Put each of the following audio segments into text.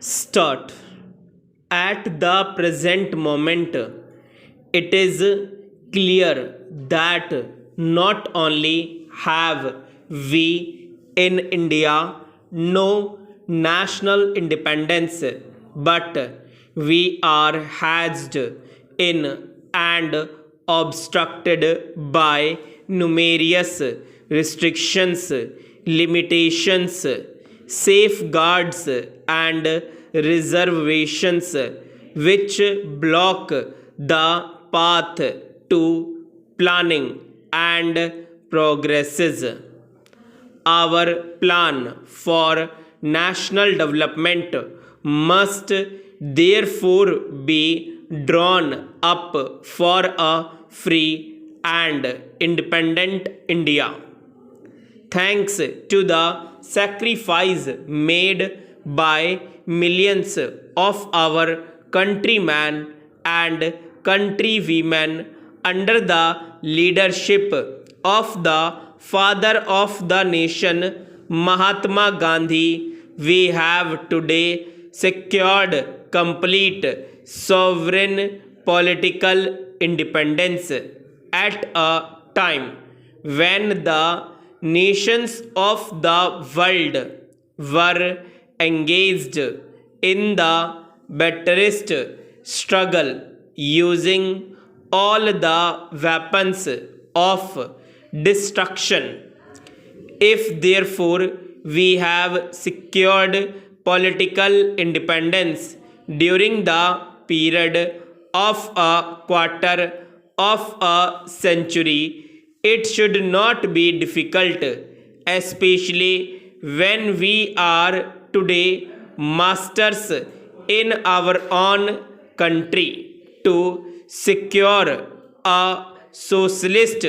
Start. At the present moment, it is clear that not only have we in India no national independence, but we are hedged in and obstructed by numerous restrictions, limitations, safeguards, and reservations which block the path to planning and progresses. Our plan for national development must therefore be drawn up for a free and independent India. Thanks to the sacrifice made by millions of our countrymen and countrywomen under the leadership of the father of the nation, Mahatma Gandhi, we have today secured complete sovereign political independence at a time when the nations of the world were engaged in the bitterest struggle, using all the weapons of destruction. If therefore we have secured political independence during the period of a quarter of a century, it should not be difficult, especially when we are today masters in our own country, to secure a socialist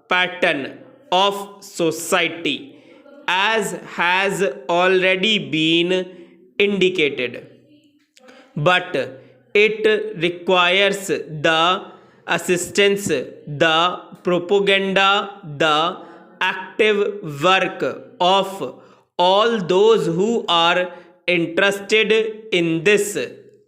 pattern of society, as has already been indicated. But it requires the assistance, the propaganda, the active work of all those who are interested in this.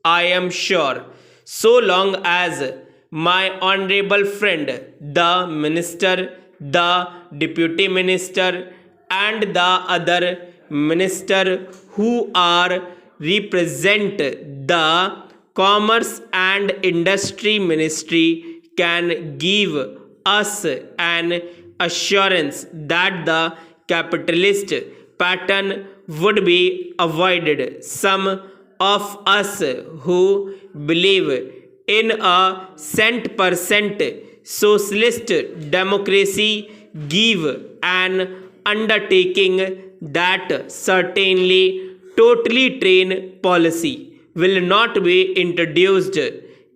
I am sure, so long as my honorable friend, the minister, the deputy minister, and the other minister who are represent the commerce and industry ministry can give us an assurance that the capitalist pattern would be avoided. Some of us who believe in a cent% socialist democracy give an undertaking that certainly totally train policy will not be introduced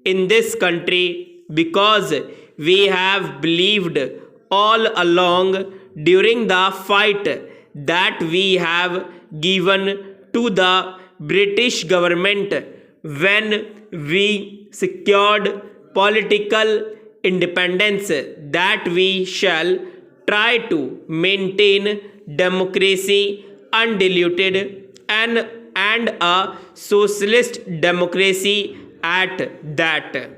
in this country, because we have believed all along during the fight that we have given to the British government when we secured political independence that we shall try to maintain democracy undiluted and a socialist democracy at that.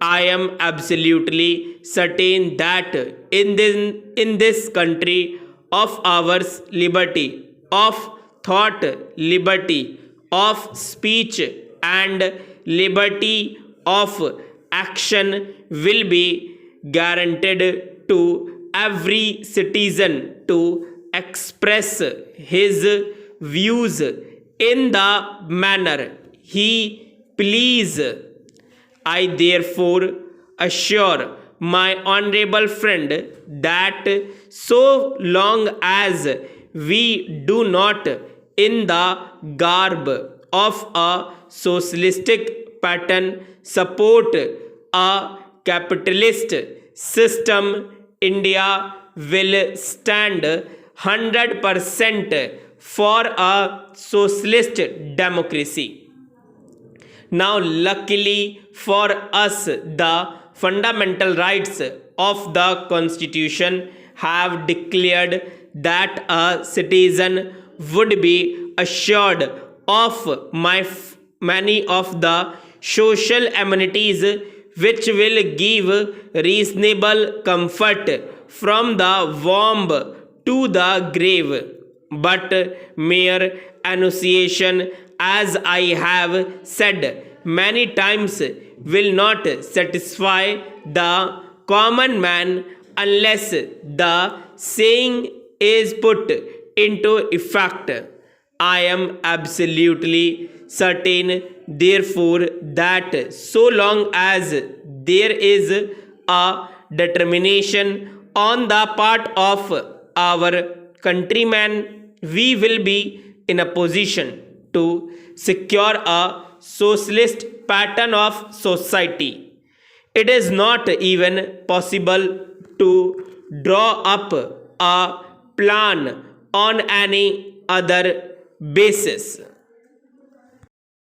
I am absolutely certain that in this country of ours, liberty of thought, liberty of speech, and liberty of action will be guaranteed to every citizen to express his views in the manner he please. I therefore assure my honorable friend that so long as we do not, in the garb of a socialistic pattern, support a capitalist system, India will stand 100% for a socialist democracy. Now, luckily for us, the fundamental rights of the Constitution have declared that a citizen would be assured of many of the social amenities which will give reasonable comfort from the womb to the grave, but mere annunciation, as I have said many times, will not satisfy the common man unless the saying is put into effect. I am absolutely certain, therefore, that so long as there is a determination on the part of our countrymen, we will be in a position to secure a socialist pattern of society. It is not even possible to draw up a plan on any other basis.